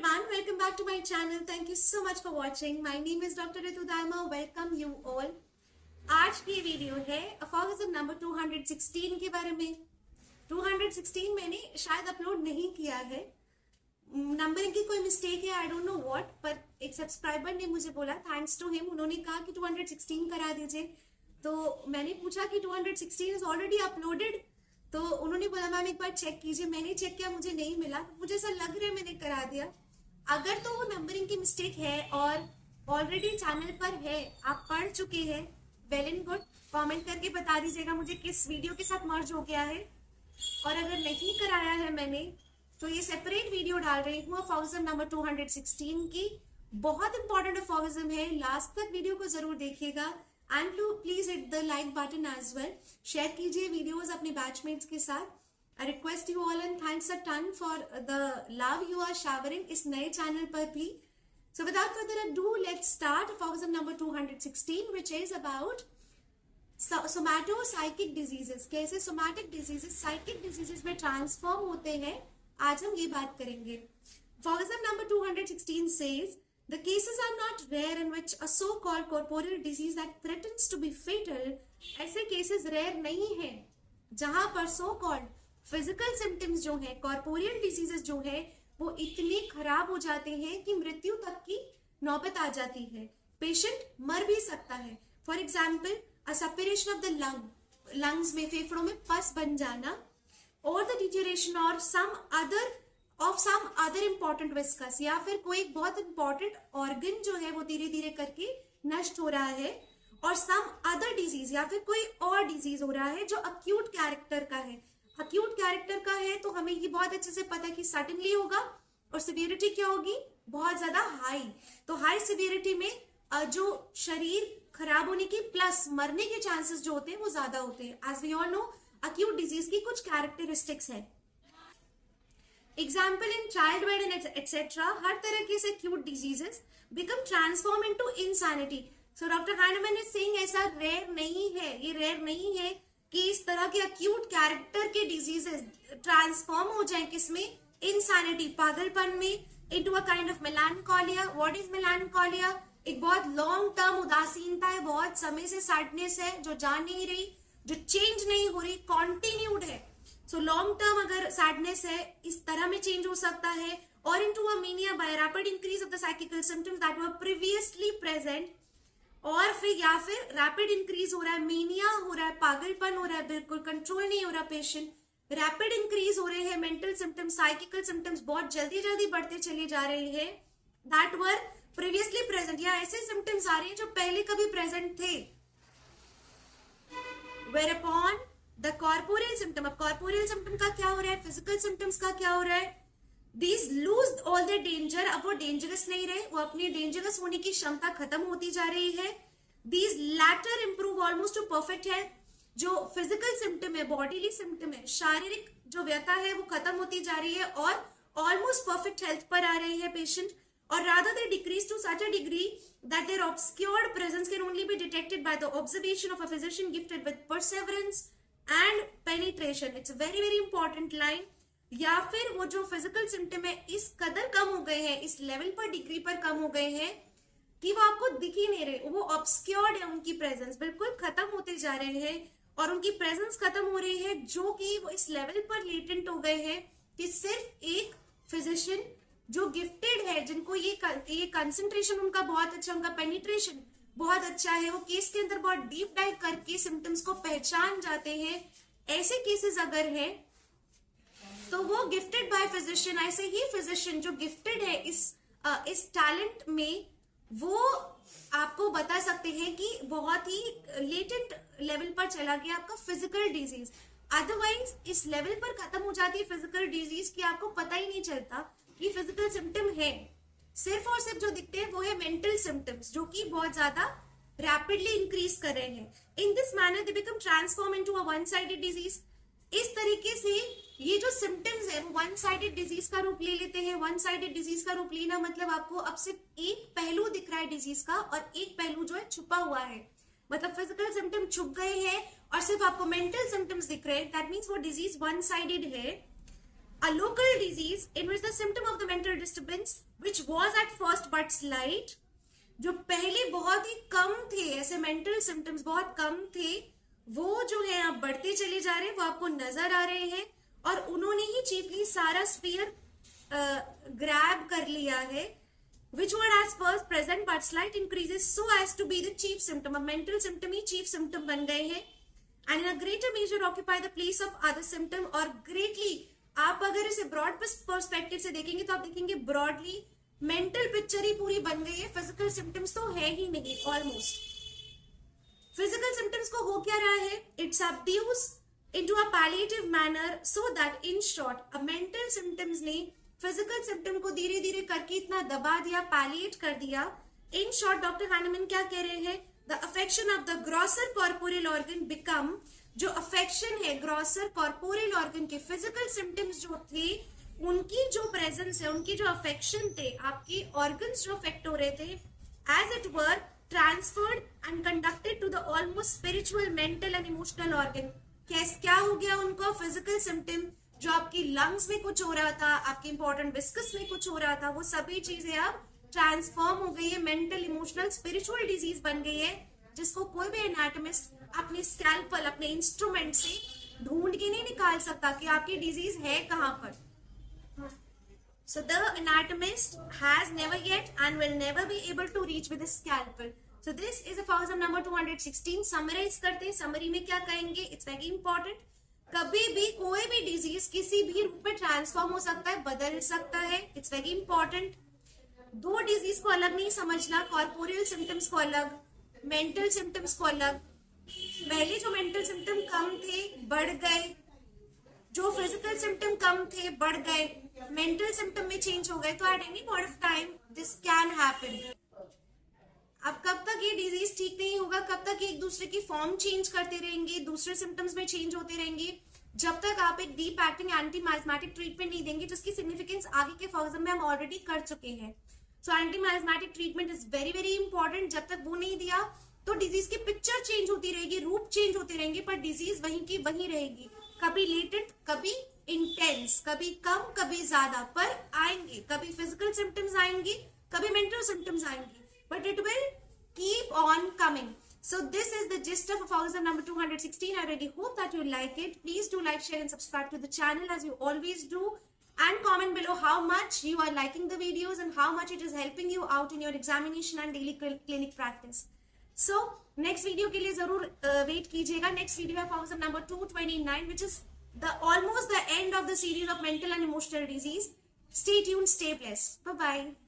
everyone, welcome back to my channel. Thank you so much for watching. My name is Dr. Ritu Daima. Welcome you all. आज की video है अफॉर्मिज्म number 216 के बारे में। 216 मैंने शायद अपलोड नहीं किया है, नंबरिंग की कोई मिस्टेक है, आई डोंट नो व्हाट, पर एक सब्सक्राइबर ने मुझे बोला, थैंक्स टू हिम, उन्होंने कहा कि 216 करा दीजिए। तो मैंने पूछा कि 216 इज ऑलरेडी अपलोडेड, तो उन्होंने बोला मैम एक बार चेक कीजिए। मैंने चेक किया, मुझे नहीं मिला, मुझे ऐसा लग रहा है मैंने करा दिया। अगर तो वो नंबरिंग की मिस्टेक है और ऑलरेडी चैनल पर है, आप पढ़ चुके हैं, वेल एंड गुड, कमेंट करके बता दीजिएगा मुझे किस वीडियो के साथ मर्ज हो गया है। और अगर नहीं कराया है मैंने, तो ये सेपरेट वीडियो डाल रही हूँ अफॉर्मिज्म नंबर 216 की। बहुत इंपॉर्टेंट अफॉर्मिज्म है, लास्ट तक वीडियो को जरूर देखिएगा। And please hit the like button as well, share कीजिए वीडियोस अपने बैचमेट्स के साथ। I request you all and thanks a ton for the love you are showering इस नए चैनल पर भी। So without further ado, let's start aphorism number 216 which is about somatopsychic diseases. कैसे सोमैटिक डिजीजेस साइकिक डिजीजेस में transform होते हैं, आज हम ये बात करेंगे। Aphorism number 216 says the cases are not rare in which a so-called corporeal disease that threatens to be fatal, ऐसे केसेस रेयर नहीं है जहां पर so called फिजिकल सिम्टम्स जो है, कॉर्पोरियल डिजीजेस जो है, वो इतने खराब हो जाते हैं कि मृत्यु तक की नौबत आ जाती है, पेशेंट मर भी सकता है। For example a separation of the lungs में, फेफड़ों में पस बन जाना, और द डिटेरिएशन और सम अदर इंपॉर्टेंट विस्कस, या फिर कोई बहुत इंपॉर्टेंट ऑर्गन जो है वो धीरे धीरे करके नष्ट हो रहा है, और सम अदर डिजीज या फिर कोई और डिजीज हो रहा है जो अक्यूट कैरेक्टर का है। अक्यूट कैरेक्टर का है तो हमें ये बहुत अच्छे से पता है कि सडनली होगा, और सिवियरिटी क्या होगी, बहुत ज्यादा हाई। तो हाई सिवियरिटी में जो शरीर खराब होने की प्लस मरने के चांसेस जो होते हैं वो ज्यादा होते हैं। As we all know, acute disease की कुछ कैरेक्टरिस्टिक्स है। Example in child bed and etcetera, हर तरह के acute diseases become transform into insanity. So doctor Hahnemann is saying ऐसा रेयर नहीं है, ये रेयर नहीं है कि इस तरह के अक्यूट कैरेक्टर के डिजीजेस ट्रांसफॉर्म हो जाएं, किसमें, इनसैनिटी, पागलपन में, into a kind of melancholia. What is melancholia? एक बहुत लॉन्ग टर्म उदासीनता है, बहुत समय से सैडनेस है जो जा नहीं रही, जो चेंज नहीं हो रही, कॉन्टिन्यूड है। सो लॉन्ग टर्म अगर सैडनेस है, इस तरह में चेंज हो सकता है। और into a mania by rapid increase of the psychical symptoms that were previously present, और फिर या फिर रैपिड इंक्रीज हो रहा है, मेनिया हो रहा है, पागलपन हो रहा है, बिल्कुल कंट्रोल नहीं हो रहा पेशेंट, रैपिड इंक्रीज हो रहे हैं मेंटल सिम्टम्स, साइकिकल सिम्टम्स बहुत जल्दी जल्दी बढ़ते चले जा रहे हैं, दैट वर प्रीवियसली प्रेजेंट, या ऐसे सिम्टम्स आ रहे हैं जो पहले कभी प्रेजेंट थे। whereupon the corporeal symptom, अब corporeal symptom का क्या हो रहा है, फिजिकल सिम्टम्स का क्या हो रहा है, these lose all their danger, अब वो डेंजरस नहीं रहे, वो अपनी डेंजरस होने की क्षमता खत्म होती जा रही है। these latter improve almost to perfect health, जो फिजिकल सिम्टम है, बॉडीली सिम्टम है, शारीरिक जो व्यथा है वो खत्म होती जा रही है और ऑलमोस्ट परफेक्ट हेल्थ पर आ रहे हैं पेशेंट। और rather they decrease to such a degree that their obscured presence can only be detected by the observation of a physician gifted with perseverance and penetration. It's a very very important line। या फिर वो जो physical symptom है इस कदर कम हो गए हैं, इस लेवल पर, डिग्री पर कम हो गए हैं कि वो आपको दिख ही नहीं रहे, वो ऑब्सक्योर्ड है, उनकी प्रेजेंस बिल्कुल खत्म होते जा रहे हैं, और उनकी प्रेजेंस खत्म हो रही है, जो कि वो इस लेवल पर लेटेंट हो गए हैं कि सिर्फ एक फिजिशियन जो गिफ्टेड है, जिनको ये कंसंट्रेशन उनका बहुत अच्छा, उनका पेनिट्रेशन बहुत अच्छा है, वो केस के अंदर बहुत डीप डाइव करके सिम्टम्स को पहचान जाते हैं, ऐसे केसेस अगर हैं तो वो गिफ्टेड बाय फिजिशियन, ऐसे ही फिजिशियन जो गिफ्टेड है इस टैलेंट में, वो आपको बता सकते हैं कि बहुत ही लेटेंट लेवल पर चला गया आपका फिजिकल डिजीज। अदरवाइज इस लेवल पर खत्म हो जाती है फिजिकल डिजीज कि आपको पता ही नहीं चलता कि फिजिकल सिम्टम है। सिर्फ और सिर्फ जो दिखते हैं वो है मेंटल सिम्टम्स, जो कि बहुत ज्यादा रैपिडली इंक्रीज कर रहे हैं। In this manner they become transform into a one sided disease. इस तरीके से ये जो सिम्टम्स है वो वन साइडेड डिजीज का रूप ले लेते हैं। वन साइडेड डिजीज का रूप लेना मतलब आपको अब सिर्फ एक पहलू दिख रहा है डिजीज का, और एक पहलू जो है छुपा हुआ है, मतलब फिजिकल सिम्टम छुप गए हैं और सिर्फ आपको मेंटल सिम्टम्स दिख रहे हैं। दैट मीन्स वो डिजीज वन साइडेड है। a local disease in which the symptom of the mental disturbance which was at first but slight, जो पहले बहुत ही कम थे, ऐसे मेंटल सिम्टम्स बहुत कम थे, वो जो है आप बढ़ते चले जा रहे हैं, वो आपको नजर आ रहे हैं, और उन्होंने ही चीफली सारा स्फीयर ग्रैब कर लिया है, which were as first present but slight increases so as to be the chief symptom. अब mental symptom ही chief symptom बन गए हैं, and in a greater measure occupy the place of other symptom, और greatly आप अगर इसे broad perspective से देखेंगे तो आप देखेंगे ब्रॉडली मेंटल पिक्चर ही पूरी बन गई है, फिजिकल सिम्टम्स तो है ही नहीं ऑलमोस्ट. फिजिकल सिम्टम्स को हो क्या रहा है, it subdues into a palliative manner so that in short अब मेंटल सिम्टम्स ने फिजिकल सिम्टम को धीरे धीरे करके इतना दबा दिया, पैलिएट कर दिया. इन शॉर्ट डॉक्टर हैनमन क्या कह रहे हैं, the affection of the grocer corporal organ become, जो अफेक्शन है ग्रॉसर कॉर्पोरल ऑर्गन के फिजिकल सिम्टम्स जो थे उनकी जो प्रेजेंस है, उनकी जो अफेक्शन थे, आपके ऑर्गन्स जो अफेक्ट हो रहे थे, as it were transferred and conducted to the almost spiritual mental and emotional organ. क्या हो गया उनको, फिजिकल सिम्टम जो आपकी लंग्स में कुछ हो रहा था, आपके इंपॉर्टेंट विस्कस में कुछ हो रहा था, वो सभी चीजें अब ट्रांसफॉर्म हो गई है, मेंटल इमोशनल स्पिरिचुअल डिजीज बन गई है, जिसको कोई भी एनाटोमिस्ट अपने स्कैल्पल अपने इंस्ट्रूमेंट से ढूंढ के नहीं निकाल सकता कि आपकी डिजीज है कहां पर. So the anatomist has never yet and will never be able to reach with a scalpel. So this is a fauxum number 216. Summarize करते हैं, summary में क्या कहेंगे, it's very important. कभी भी कोई भी डिजीज किसी भी रूप में ट्रांसफॉर्म हो सकता है, बदल सकता है, it's very important. दो डिजीज को अलग नहीं समझना, कॉर्पोरियल सिम्टम्स को अलग, मेंटल सिम्टम्स को अलग. पहले जो मेंटल सिम्टम कम थे बढ़ गए, जो फिजिकल सिम्टम कम थे बढ़ गए, मेंटल सिम्टम में चेंज हो गए, तो at any point of time this can happen. अब कब तक ये डिजीज ठीक नहीं होगा, कब तक एक दूसरे की फॉर्म चेंज करते रहेंगे, दूसरे सिम्टम्स में चेंज होते रहेंगे, जब तक आप एक deep acting anti miasmatic treatment नहीं देंगे, जिसकी सिग्निफिकेंस आगे के फॉक्सम में हम ऑलरेडी कर चुके हैं. So anti miasmatic treatment is very very important. जब तक वो नहीं दिया तो डिजीज की पिक्चर चेंज होती रहेगी, रूप चेंज होते रहेंगे, पर डिजीज वहीं की वहीं रहेगी, कभी लेटेंट, कभी इंटेंस, कभी कम, कभी ज्यादा, पर आएंगे. कभी फिजिकल सिम्टम्स आएंगे, कभी मेंटल सिम्टम्स आएंगे, but it will keep on coming. So this is the gist of fauxum number 216. I really hope that you like it. Please do like, share and subscribe to the channel as you always do, and comment below how much you are liking the videos and how much it is helping you out in your examination and daily clinic practice. So next video के लिए जरूर wait कीजिएगा. Next video है fauxum number 229, which is the almost the end of the series of mental and emotional disease. Stay tuned, stay blessed. Bye bye.